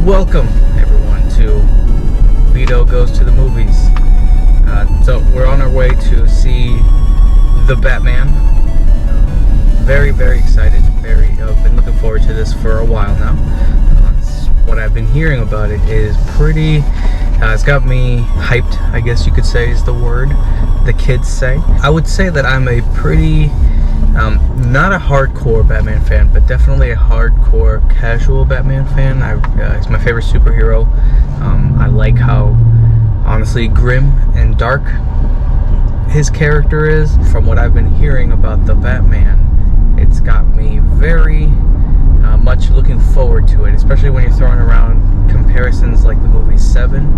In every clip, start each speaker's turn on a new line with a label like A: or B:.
A: Welcome, everyone, to VitO Goes to the Movies. So we're on our way to see The Batman. Very, very excited. I've been looking forward to this for a while now. What I've been hearing about it is pretty... it's got me hyped, I guess you could say is the word the kids say. I would say that I'm a pretty... not a hardcore Batman fan, but definitely a hardcore casual Batman fan. He's my favorite superhero. I like how honestly grim and dark his character is. From what I've been hearing about the Batman, it's got me very much looking forward to it, especially when you're throwing around comparisons like the movie Seven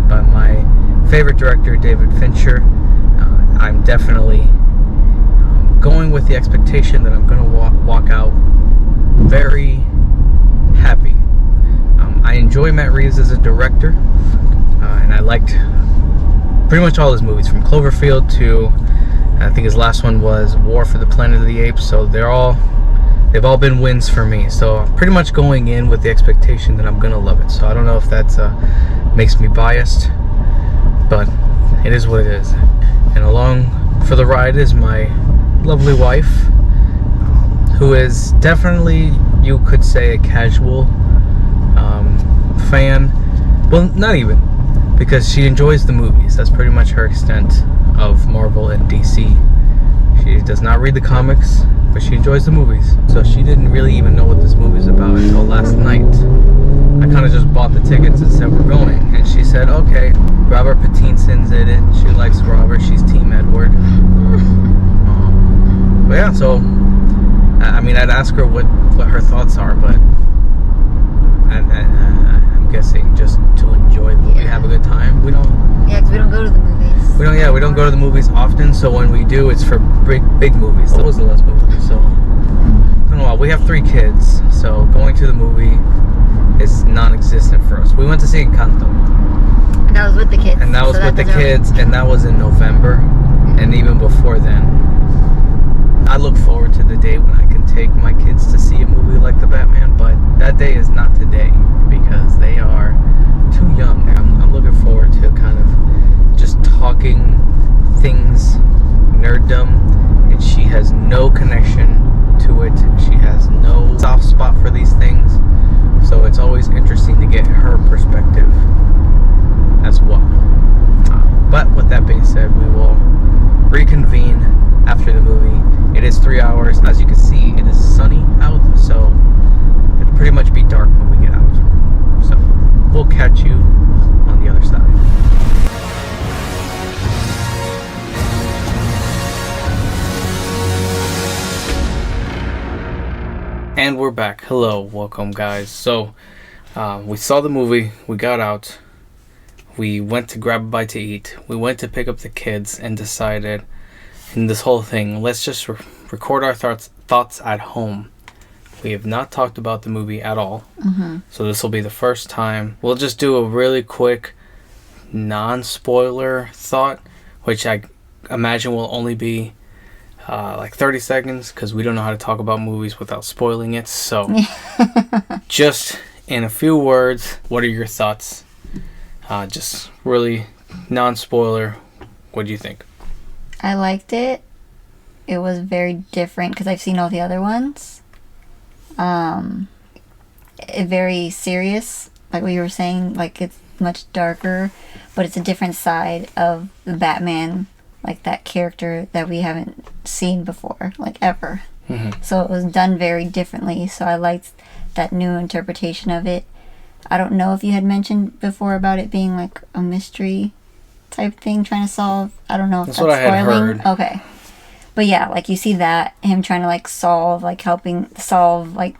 A: by my favorite director, David Fincher. I'm definitely going with the expectation that I'm going to walk out very happy. I enjoy Matt Reeves as a director, and I liked pretty much all his movies, from Cloverfield to, I think his last one was War for the Planet of the Apes, so they've all been wins for me. So I'm pretty much going in with the expectation that I'm going to love it. So I don't know if that makes me biased, but it is what it is. And along for the ride is my lovely wife, who is definitely, you could say, a casual fan. Well, not even, because she enjoys the movies. That's pretty much her extent of Marvel and DC. She does not read the comics, but she enjoys the movies. So she didn't really even know what this movie is about until last night. I kind of just bought the tickets and said we're going, and she said, okay, Robert Pattinson's in it. She likes Robert. She's Team Edward. But yeah, so I mean, I'd ask her what her thoughts are, but I'm guessing just to enjoy the movie, have a good time. We don't.
B: Yeah, because we don't go to the movies.
A: We don't go to the movies often. So when we do, it's for big movies. Those are the less movies. So I don't know. We have 3 kids, so going to the movie is non-existent for us. We went to see Encanto.
B: And that was with the kids.
A: And that was with the kids, and that was in November, and even before then. I look forward to the day when I can take my kids to see a movie like The Batman, but that day is not today because they are too young. I'm looking forward to kind of just talking things, nerddom, and she has no connection to it. She has no soft spot for these things, so it's always interesting to get her perspective as well. But with that being said, we will reconvene after the movie. It is 3 hours. As you can see, it is sunny out, so it'll pretty much be dark when we get out. So we'll catch you on the other side. And we're back. Hello, welcome guys. So we saw the movie, we got out, we went to grab a bite to eat, we went to pick up the kids and decided, in this whole thing, let's just record our thoughts at home. We have not talked about the movie at all. Mm-hmm. So this will be the first time. We'll just do a really quick non-spoiler thought, which I imagine will only be like 30 seconds, because we don't know how to talk about movies without spoiling it. So just in a few words, what are your thoughts? Just really non-spoiler. What do you think?
B: I liked it. It was very different because I've seen all the other ones. Very serious, like what you were saying. Like, it's much darker, but it's a different side of the Batman, like that character that we haven't seen before, like ever. Mm-hmm. So it was done very differently. So I liked that new interpretation of it. I don't know if you had mentioned before about it being like a mystery type thing ting to solve. I don't know if that's
A: what I had
B: spoiling.
A: heard.
B: Okay. But yeah, like you see that, him trying to like solve, like helping solve, like,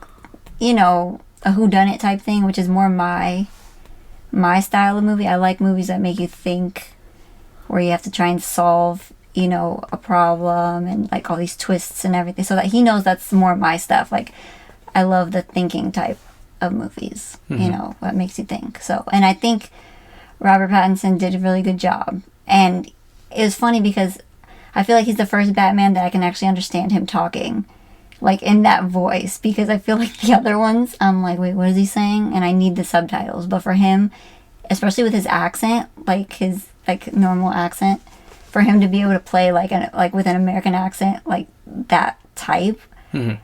B: you know, a whodunit type thing, which is more my style of movie. I like movies that make you think, where you have to try and solve, you know, a problem and like all these twists and everything. So that he knows that's more my stuff. Like, I love the thinking type of movies, you know, that makes you think. So, and I think Robert Pattinson did a really good job. And it was funny because I feel like he's the first Batman that I can actually understand him talking. like in that voice, because I feel like the other ones, I'm like, wait, what is he saying? And I need the subtitles. But for him, especially with his accent, like his like normal accent, for him to be able to play like with an American accent, like that type, I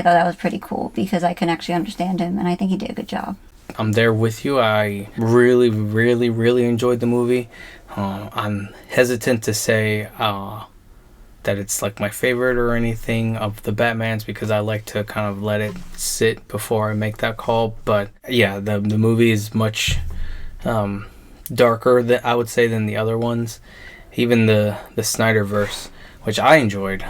B: thought that was pretty cool because I can actually understand him, and I think he did a good job.
A: I'm there with you. I really, really, really enjoyed the movie. I'm hesitant to say that it's like my favorite or anything of the Batmans because I like to kind of let it sit before I make that call. But yeah, the movie is much darker than I would say than the other ones. Even the Snyderverse, which I enjoyed,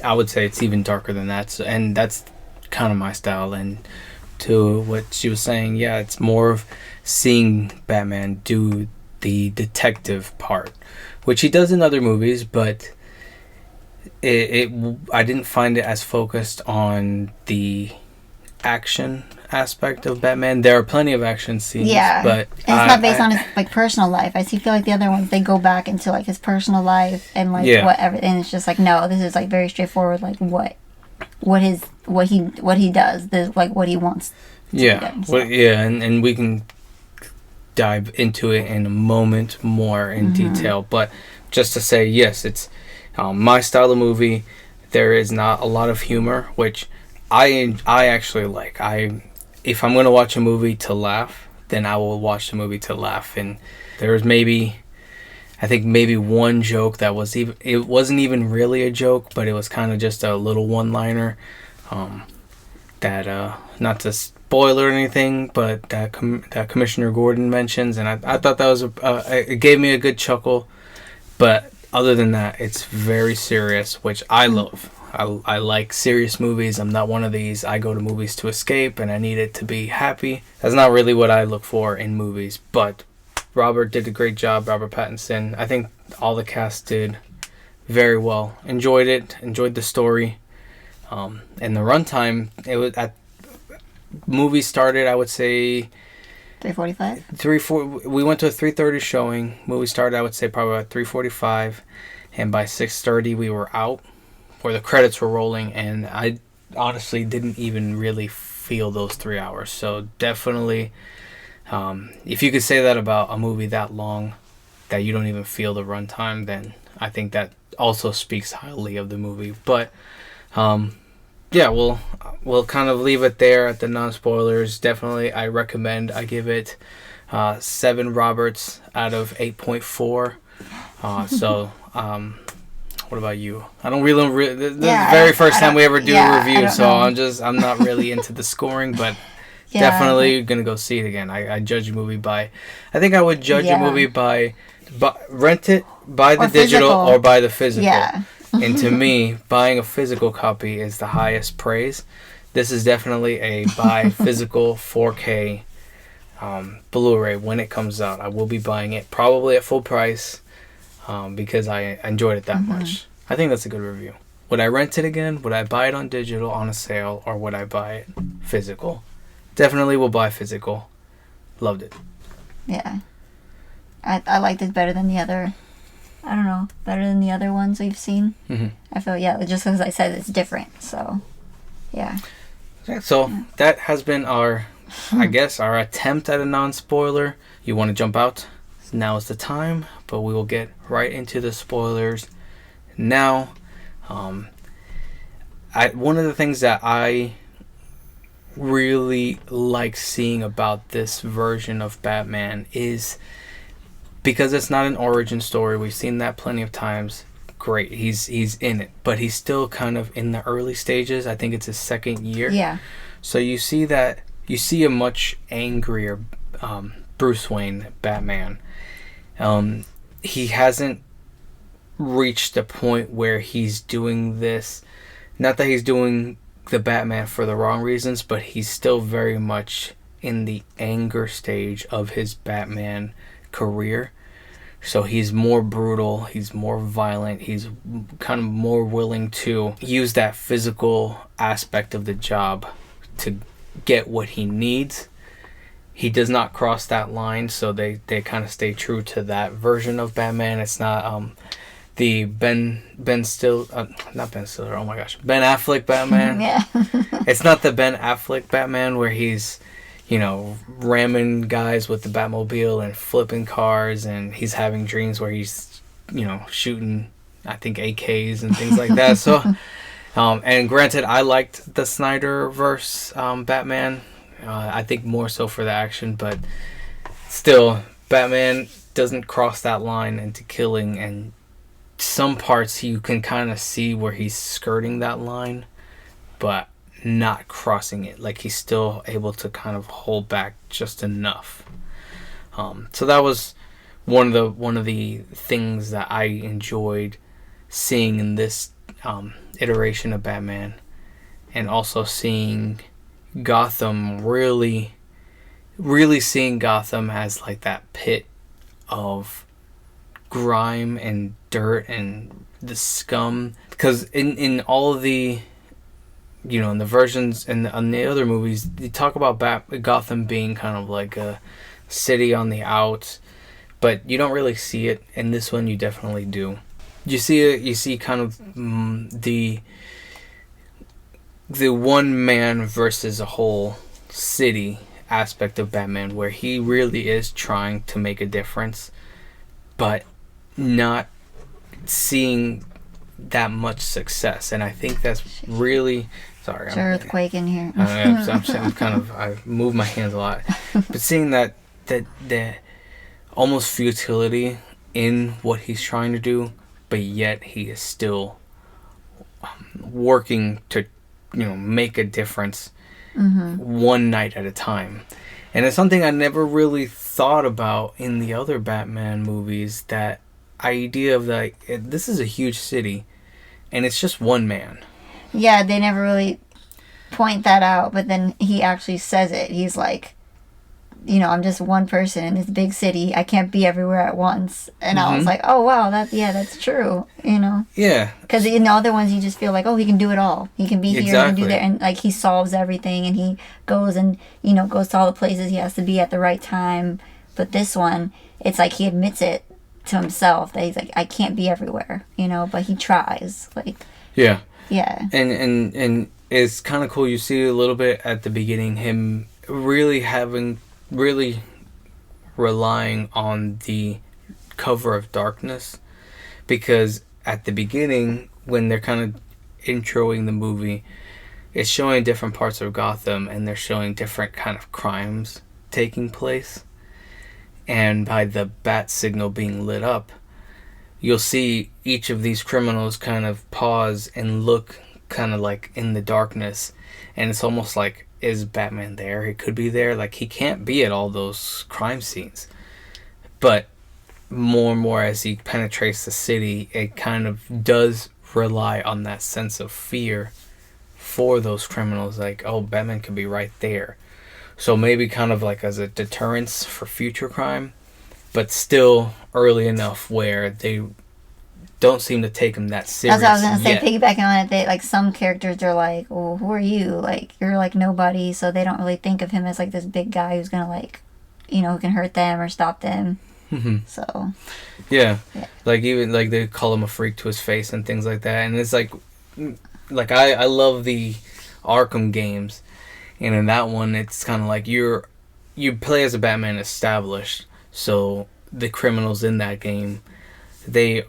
A: I would say it's even darker than that. So, and that's kind of my style. And to what she was saying, yeah, it's more of seeing Batman do the detective part, which he does in other movies, but I didn't find it as focused on the action aspect of Batman. There are plenty of action scenes, but
B: it's not based on his like personal life. I feel like the other ones, they go back into like his personal life and like whatever, and it's just like, no, this is like very straightforward, like what he does, like what he wants to be done, so.
A: And we can dive into it in a moment more in detail, but just to say, yes, it's my style of movie. There is not a lot of humor, which I actually like. If I'm going to watch a movie to laugh, then I will watch the movie to laugh. And there's maybe one joke that it wasn't even really a joke, but it was kind of just a little one-liner that not to spoil or anything, but that Commissioner Gordon mentions, and I thought that was it gave me a good chuckle. But other than that, it's very serious, which I love. I like serious movies. I'm not one of these, I go to movies to escape and I need it to be happy. That's not really what I look for in movies. But Robert did a great job, Robert Pattinson. I think all the cast did very well. Enjoyed it, enjoyed the story. And the runtime, it was at movie started, I would say
B: 3:45.
A: We went to a 3:30 showing. Movie started, I would say probably about 3:45, and by 6:30 we were out, where the credits were rolling, and I honestly didn't even really feel those 3 hours. So definitely, if you could say that about a movie that long, that you don't even feel the runtime, then I think that also speaks highly of the movie. But yeah, we'll kind of leave it there at the non-spoilers. Definitely, I recommend. I give it 7 Roberts out of 8.4. What about you? I don't really. This is the very first time we ever do a review, so I'm not really into the scoring, but definitely gonna go see it again. I judge a movie by. I think I would judge a movie by rent it, buy the digital, or buy the physical. Yeah. And to me, buying a physical copy is the highest praise. This is definitely a buy physical 4K Blu-ray when it comes out. I will be buying it probably at full price because I enjoyed it that much. I think that's a good review. Would I rent it again? Would I buy it on digital on a sale? Or would I buy it physical? Definitely will buy physical. Loved it.
B: Yeah. I liked it better than the other. I don't know, better than the other ones we've seen. I feel, just as I said, it's different. So, yeah.
A: So that has been our attempt at a non-spoiler. You want to jump out? Now is the time, but we will get right into the spoilers now. One of the things that I really like seeing about this version of Batman is because it's not an origin story. We've seen that plenty of times. Great, he's in it, but he's still kind of in the early stages. I think it's his second year. Yeah. So you see a much angrier Bruce Wayne Batman. He hasn't reached a point where he's doing this. Not that he's doing the Batman for the wrong reasons, but he's still very much in the anger stage of his Batman career. So he's more brutal, he's more violent, he's kind of more willing to use that physical aspect of the job to get what he needs. He does not cross that line, so they kind of stay true to that version of Batman. It's not the Ben Still not Ben Stiller, oh my gosh, Ben Affleck Batman.
B: Yeah.
A: It's not the Ben Affleck Batman where he's, ramming guys with the Batmobile and flipping cars, and he's having dreams where he's, shooting, I think, AKs and things like that. So, and granted, I liked the Snyderverse Batman. I think more so for the action, but still, Batman doesn't cross that line into killing, and some parts you can kind of see where he's skirting that line, but not crossing it. Like, he's still able to kind of hold back just enough. So that was one of the things that I enjoyed seeing in this iteration of Batman, and also seeing Gotham really seeing Gotham as like that pit of grime and dirt and the scum, because in all of the in the versions and on the other movies, you talk about Gotham being kind of like a city on the outs, but you don't really see it. In this one, you definitely do. You see it. You see kind of the one man versus a whole city aspect of Batman, where he really is trying to make a difference, but not seeing that much success. And I think that's really sorry.
B: There's an earthquake in here.
A: I move my hands a lot, but seeing that almost futility in what he's trying to do, but yet he is still working to make a difference one night at a time. And it's something I never really thought about in the other Batman movies, that idea of like, this is a huge city and it's just one man.
B: Yeah, they never really point that out, but then he actually says it. He's like, I'm just one person in this big city. I can't be everywhere at once. And I was like, oh, wow, that's true, Yeah. Because in the other ones, you just feel like, oh, he can do it all. He can be here and do that. And, like, he solves everything. And he goes and, goes to all the places he has to be at the right time. But this one, it's like he admits it to himself that he's like, I can't be everywhere, but he tries. Like, yeah. Yeah.
A: And it's kind of cool. You see a little bit at the beginning, him really relying on the cover of darkness, because at the beginning, when they're kind of introing the movie, it's showing different parts of Gotham, and they're showing different kind of crimes taking place, and by the bat signal being lit up, you'll see each of these criminals kind of pause and look kind of like in the darkness, and it's almost like, is Batman there? He could be there. Like, he can't be at all those crime scenes. But more and more as he penetrates the city, it kind of does rely on that sense of fear for those criminals. Like, oh, Batman could be right there. So maybe kind of like as a deterrence for future crime, but still early enough where they don't seem to take him that serious.
B: That's what I was gonna say. Piggybacking on it, they like some characters are like, "Well, who are you? Like, you're like nobody," so they don't really think of him as like this big guy who's gonna like, who can hurt them or stop them. So,
A: yeah, like even like they call him a freak to his face and things like that, and it's like I love the Arkham games, and in that one, it's kind of like you play as a Batman established, so the criminals in that game, they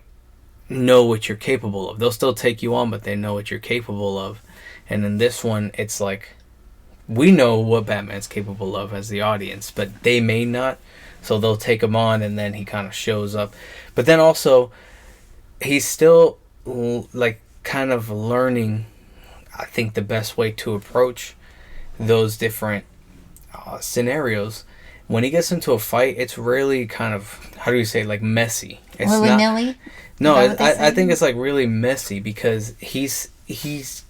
A: know what you're capable of. They'll still take you on, but they know what you're capable of. And in this one, it's like, we know what Batman's capable of as the audience, but they may not, so they'll take him on, and then he kind of shows up. But then also, he's still like kind of learning, I think, the best way to approach those different scenarios. When he gets into a fight, it's really kind of, how do you say, like messy. It's
B: willy-nilly?
A: No, I think it's like really messy, because he's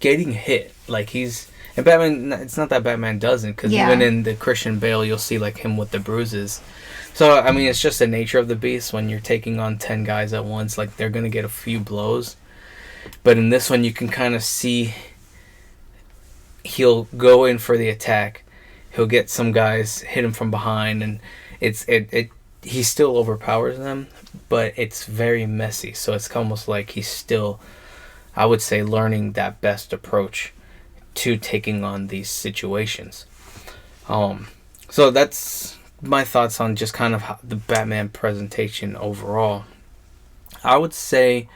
A: getting hit. Like and Batman, it's not that Batman doesn't, because even in the Christian Bale, you'll see like him with the bruises. So, I mean, it's just the nature of the beast. When you're taking on 10 guys at once, like, they're going to get a few blows. But in this one, you can kind of see he'll go in for the attack. He'll get some guys, hit him from behind, and it he still overpowers them, but it's very messy. So it's almost like he's still, I would say, learning that best approach to taking on these situations. So that's my thoughts on just kind of how the Batman presentation overall. I would say,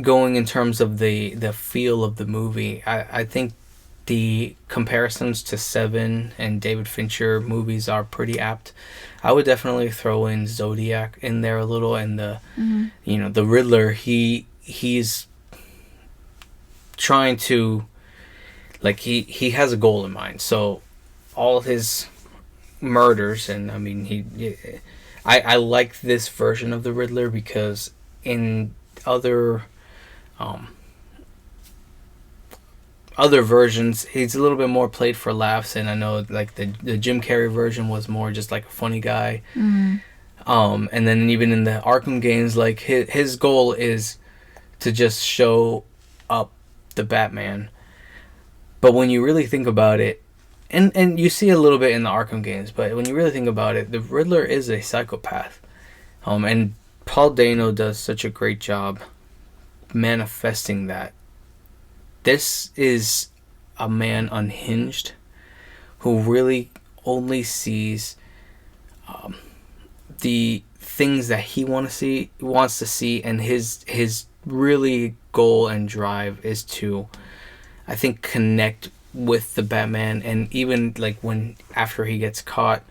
A: going in terms of the feel of the movie, I think the comparisons to Seven and David Fincher movies are pretty apt. I would definitely throw in Zodiac in there a little, and the the Riddler. He's trying to, like, he has a goal in mind. So all his murders, and I mean I like this version of the Riddler because in other versions he's a little bit more played for laughs, and I know like the Jim Carrey version was more just like a funny guy. And then even in the Arkham games, like his goal is to just show up the Batman. But when you really think about it, and you see a little bit in the Arkham games, but when you really think about it, the Riddler is a psychopath. And Paul Dano does such a great job manifesting that. This is a man unhinged who really only sees the things that he wants to see, and his really goal and drive is to, I think, connect with the Batman. And even like when after he gets caught,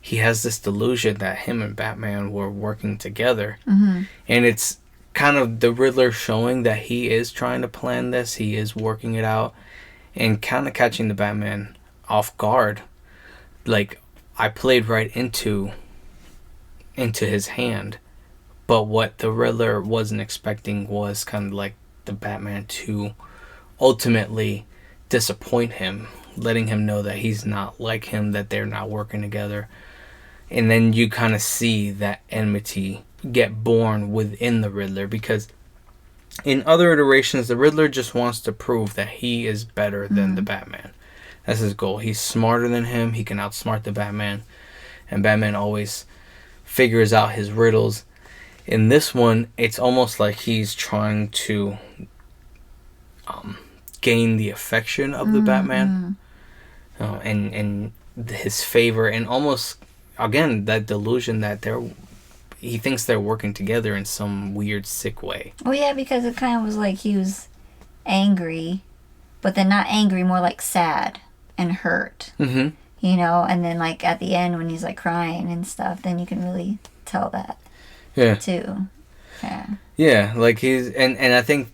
A: he has this delusion that him and Batman were working together. And it's kind of the Riddler showing that he is trying to plan this, he is working it out, and kind of catching the Batman off guard. Like, I played right into his hand, but what the Riddler wasn't expecting was kind of like the Batman to ultimately disappoint him, letting him know that he's not like him, that they're not working together. And then you kind of see that enmity get born within the Riddler, because in other iterations the Riddler just wants to prove that he is better than the Batman. That's his goal. He's smarter than him, he can outsmart the Batman, and Batman always figures out his riddles. In this one, it's almost like he's trying to gain the affection of the Batman, and his favor, and almost again that delusion that he thinks they're working together in some weird, sick way.
B: Well, yeah, because it kind of was like he was angry, but then not angry, more like sad and hurt. You know, and then like at the end when he's like crying and stuff, then you can really tell that.
A: Yeah.
B: Too. Yeah.
A: Yeah, like he's and I think,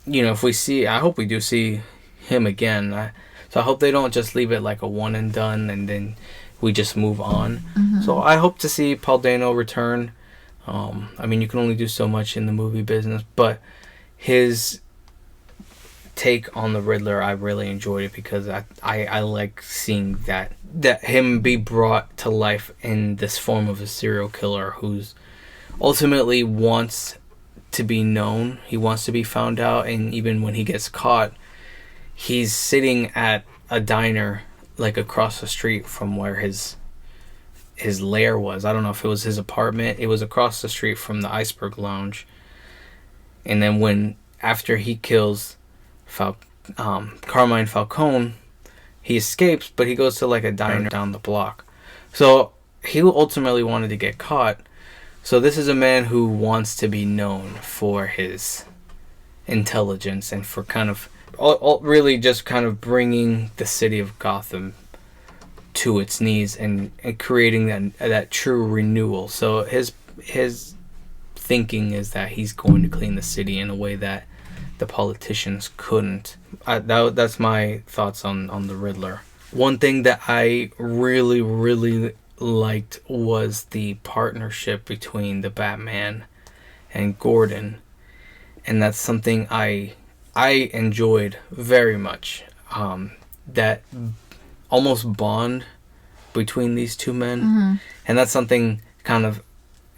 A: you know, if we see, I hope we do see him again. So I hope they don't just leave it like a one and done and then we just move on. So I hope to see Paul Dano return. I mean, you can only do so much in the movie business, but his take on the Riddler, I really enjoyed it because I like seeing that him be brought to life in this form of a serial killer who's ultimately wants to be known. He wants to be found out, and even when he gets caught, he's sitting at a diner like across the street from where his lair was. I don't know if it was his apartment. It was across the street from the Iceberg Lounge. And then after he kills Carmine Falcone, he escapes, but he goes to like a diner down the block. So he ultimately wanted to get caught. So this is a man who wants to be known for his intelligence and for kind of really just kind of bringing the city of Gotham to its knees and creating that true renewal. So his thinking is that he's going to clean the city in a way that the politicians couldn't. That's my thoughts on the Riddler. One thing that I really, really liked was the partnership between the Batman and Gordon, and that's something I enjoyed very much. That almost bond between these two men, and that's something kind of,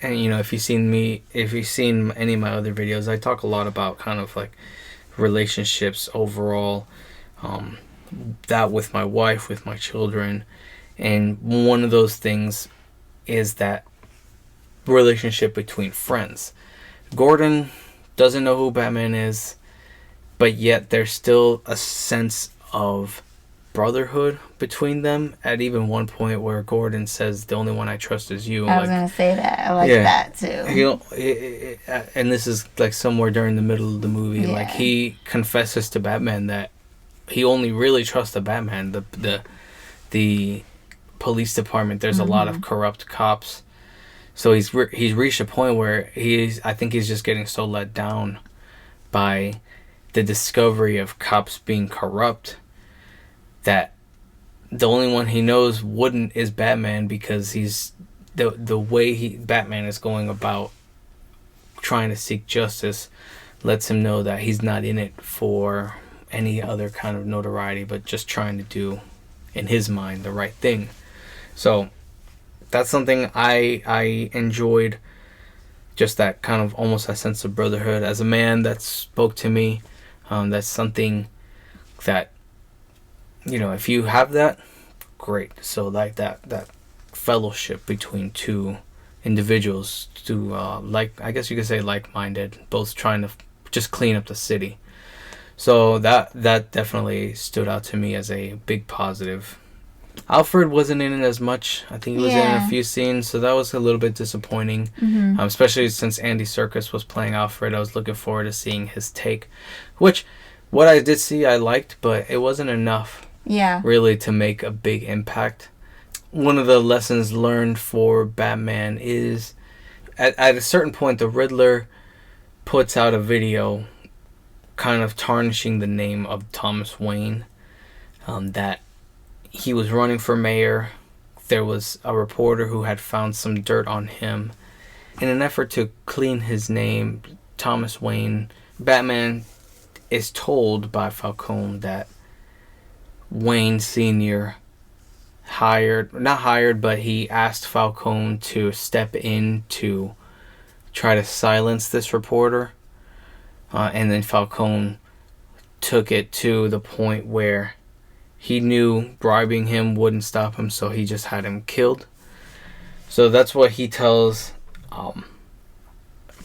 A: and you know, if you've seen any of my other videos, I talk a lot about kind of like relationships overall, that with my wife, with my children, and one of those things is that relationship between friends. Gordon doesn't know who Batman is, but yet there's still a sense of brotherhood between them at even one point where Gordon says, the only one I trust is you.
B: I was going to say that. I like that too.
A: And this is like somewhere during the middle of the movie.
B: Yeah.
A: Like he confesses to Batman that he only really trusts the Batman. The police department, there's a lot of corrupt cops. So he's reached a point where I think he's just getting so let down by the discovery of cops being corrupt that the only one he knows wouldn't is Batman, because he's the way Batman is going about trying to seek justice lets him know that he's not in it for any other kind of notoriety, but just trying to do, in his mind, the right thing. So that's something I enjoyed, just that kind of almost a sense of brotherhood. As a man, that spoke to me. That's something that, if you have that, great. So like that fellowship between two individuals, I guess you could say like-minded, both trying to just clean up the city. So that definitely stood out to me as a big positive. Alfred wasn't in it as much. I think he was in a few scenes, so that was a little bit disappointing. Especially since Andy Serkis was playing Alfred. I was looking forward to seeing his take, which what I did see I liked, but it wasn't enough.
B: Yeah.
A: Really to make a big impact. One of the lessons learned for Batman is at a certain point the Riddler puts out a video kind of tarnishing the name of Thomas Wayne, that he was running for mayor. There was a reporter who had found some dirt on him. In an effort to clean his name, Thomas Wayne, Batman is told by Falcone that Wayne Sr. he asked Falcone to step in to try to silence this reporter. And then Falcone took it to the point where he knew bribing him wouldn't stop him, so he just had him killed. So that's what he tells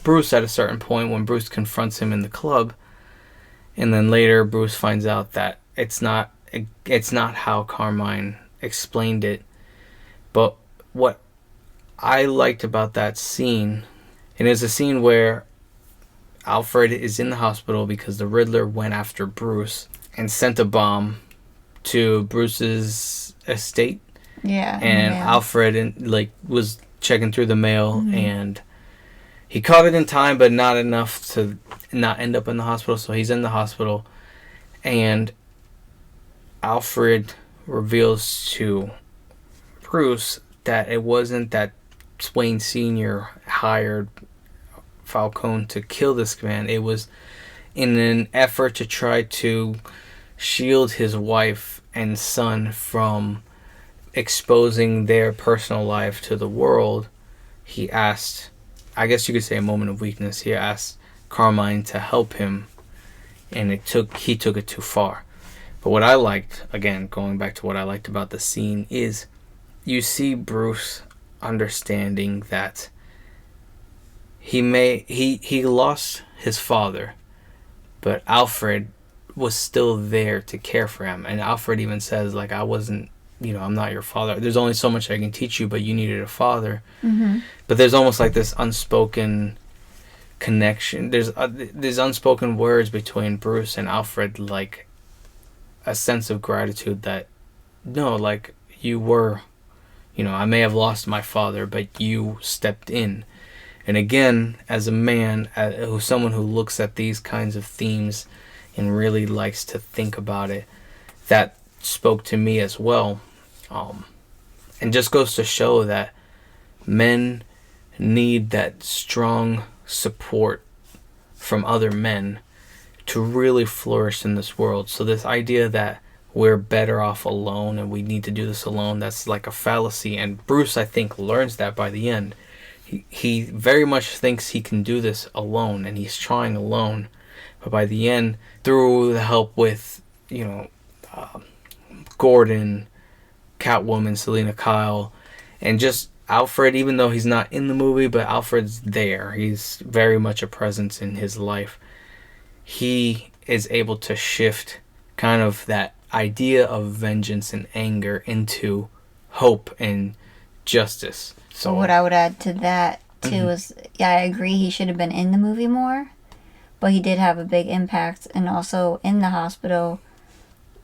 A: Bruce at a certain point when Bruce confronts him in the club. And then later Bruce finds out that it's not how Carmine explained it. But what I liked about that scene, and it's a scene where Alfred is in the hospital because the Riddler went after Bruce and sent a bomb to Bruce's estate.
B: Yeah.
A: And Alfred was checking through the mail, and he caught it in time, but not enough to not end up in the hospital. So he's in the hospital, and Alfred reveals to Bruce that it wasn't that Wayne Sr. hired Falcone to kill this man. It was in an effort to try to shield his wife and son from exposing their personal life to the world. He asked, I guess you could say a moment of weakness, he asked Carmine to help him, and he took it too far. But what I liked, again, going back to what I liked about the scene, is you see Bruce understanding that he lost his father, but Alfred was still there to care for him. And Alfred even says, like, I wasn't, I'm not your father. There's only so much I can teach you, but you needed a father. But there's almost like this unspoken connection. There's unspoken words between Bruce and Alfred, like a sense of gratitude that, no, like, you were, I may have lost my father, but you stepped in. And again, as a man, someone who looks at these kinds of themes and really likes to think about it, that spoke to me as well. And just goes to show that men need that strong support from other men to really flourish in this world. So this idea that we're better off alone and we need to do this alone, that's like a fallacy. And Bruce, I think, learns that by the end. He very much thinks he can do this alone, and he's trying alone. But by the end, through the help with, Gordon, Catwoman, Selena Kyle, and just Alfred, even though he's not in the movie, but Alfred's there. He's very much a presence in his life. He is able to shift kind of that idea of vengeance and anger into hope and justice.
B: So what I would add to that too is, yeah, I agree he should have been in the movie more, but he did have a big impact. And also in the hospital,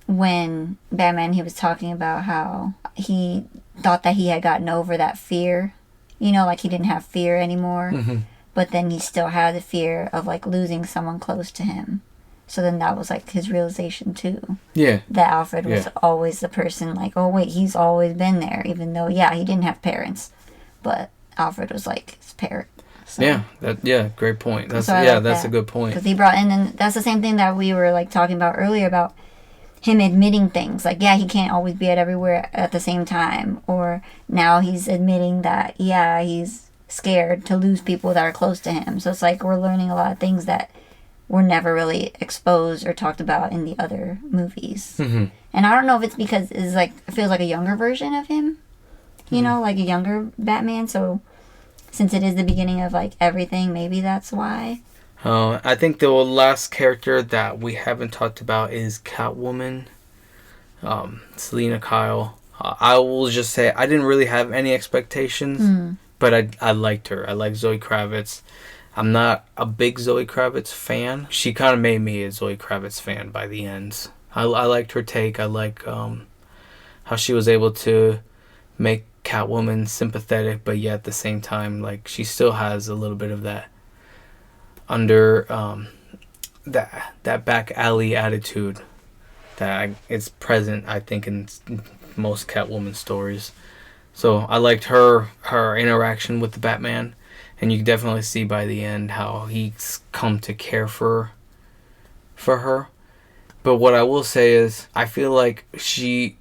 B: when Batman, he was talking about how he thought that he had gotten over that fear, you know, like he didn't have fear anymore, but then he still had the fear of like losing someone close to him. So then that was like his realization too.
A: Yeah.
B: That Alfred was always the person like, oh wait, he's always been there, even though, yeah, he didn't have parents, but Alfred was like his parent. So.
A: Yeah, great point. That's
B: so
A: that's a good point.
B: Because he brought in, and that's the same thing that we were like talking about earlier about him admitting things. Like, yeah, he can't always be at everywhere at the same time. Or now he's admitting that, yeah, he's scared to lose people that are close to him. So it's like we're learning a lot of things that were never really exposed or talked about in the other movies. And I don't know if it's because it's like, it feels like a younger version of him. You know, like a younger Batman. So since it is the beginning of like everything, maybe that's why.
A: I think the last character that we haven't talked about is Catwoman, Selena Kyle. I will just say I didn't really have any expectations, but I liked her. I like Zoe Kravitz. I'm not a big Zoe Kravitz fan. She kind of made me a Zoe Kravitz fan by the end. I liked her take. I like how she was able to make Catwoman sympathetic, but yet at the same time, like, she still has a little bit of that that back alley attitude that is present, I think, in most Catwoman stories. So I liked her interaction with the Batman, and you can definitely see by the end how he's come to care for her. But what I will say is, I feel like she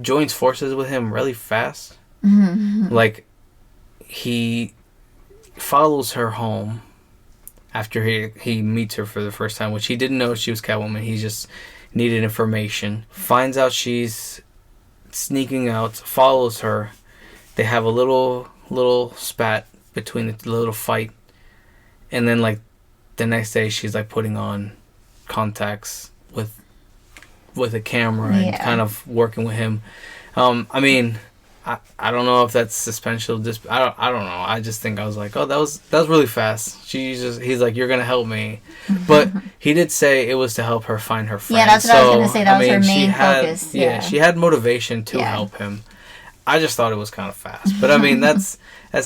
A: joins forces with him really fast. Like, he follows her home after he meets her for the first time, which he didn't know she was Catwoman. He just needed information. Finds out she's sneaking out, follows her. They have a little spat between the little fight, and then like the next day she's like putting on contacts with a camera and kind of working with him. I mean, I don't know if that's suspension of I don't know. I just think I was like, oh, that was really fast. He's like, you're gonna help me, but he did say it was to help her find her friend.
B: Yeah, that's what I was gonna say. That was her main focus.
A: Yeah, she had motivation to help him. I just thought it was kind of fast, but I mean that's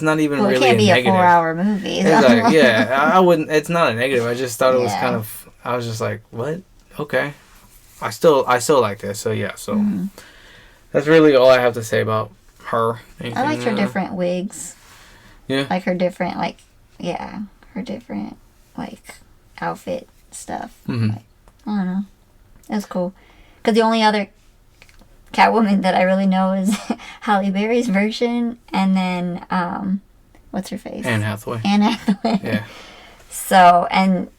A: not even really a negative. It can't be a
B: 4-hour movie.
A: Exactly. Yeah, I wouldn't. It's not a negative. I just thought it was kind of. I was just like, what? Okay. I still like this. So yeah. So that's really all I have to say about her.
B: I liked her different wigs.
A: Yeah.
B: Like her different her different like outfit stuff. Like, I don't know. That's cool. Because the only other Catwoman that I really know is Halle Berry's version, and then what's her face?
A: Anne Hathaway.
B: Yeah. So, and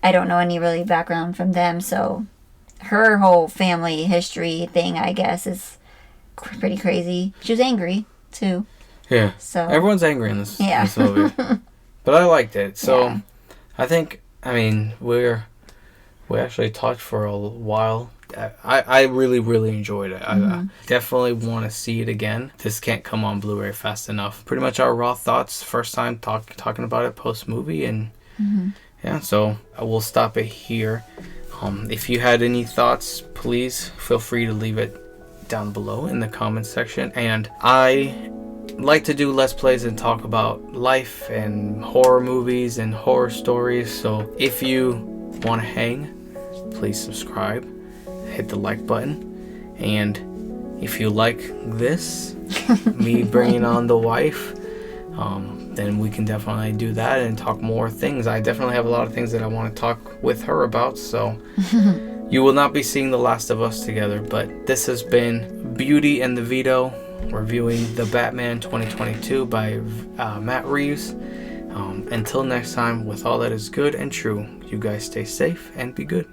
B: I don't know any really background from them, so her whole family history thing, I guess, is pretty crazy. She was angry too.
A: Yeah.
B: So
A: everyone's angry in this movie, but I liked it. So I think, I mean, we actually talked for a while. I really enjoyed it. I definitely want to see it again. This can't come on Blu-ray fast enough. Pretty much our raw thoughts, first time talking about it post movie, and so I will stop it here. If you had any thoughts, please feel free to leave it down below in the comments section. And I like to do Let's Plays and talk about life and horror movies and horror stories. So if you want to hang, please subscribe, hit the like button, and if you like this, me bringing on the wife, then we can definitely do that and talk more things. I definitely have a lot of things that I want to talk with her about, so you will not be seeing The Last of Us together, but this has been Beauty and the VitO, reviewing The Batman 2022 by Matt Reeves. Until next time, with all that is good and true, you guys stay safe and be good.